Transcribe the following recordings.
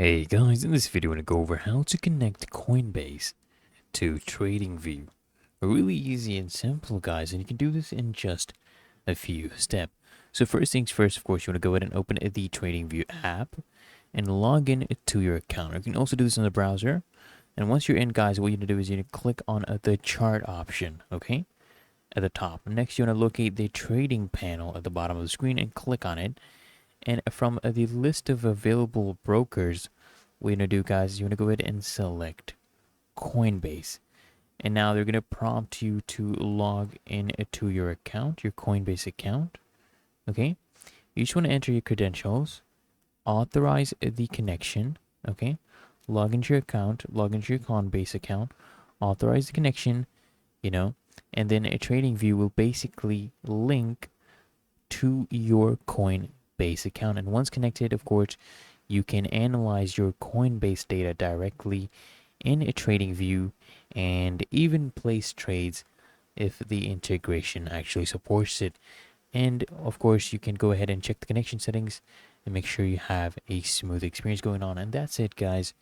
Hey guys, in this video I'm going to go over how to connect Coinbase to Tradingview. Really easy and simple, guys, and you can do this in just a few steps. So first things first, of course, you want to go ahead and open the Tradingview app and log in to your account. You can also do this in the browser. And once you're in, guys, what you need to do is you need to click on the chart option, okay, at the top. Next, you want to locate the trading panel at the bottom of the screen and click on it. And from the list of available brokers, what you're going to do, guys, is you want to go ahead and select Coinbase. And now they're going to prompt you to log in to your account, your Coinbase account. Okay. You just want to enter your credentials, authorize the connection. Okay. Log into your account, log into your Coinbase account, authorize the connection, and then a TradingView will basically link to your Coinbase account. And once connected, of course, you can analyze your Coinbase data directly in a TradingView and even place trades if the integration actually supports it. And of course, you can go ahead and check the connection settings and make sure you have a smooth experience going on. And that's it, guys.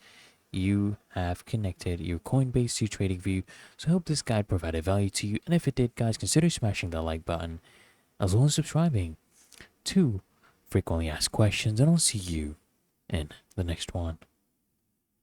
You have connected your Coinbase to TradingView. So I hope this guide provided value to you. And if it did, guys, consider smashing the like button as well as subscribing to frequently asked questions. And I'll see you in the next one.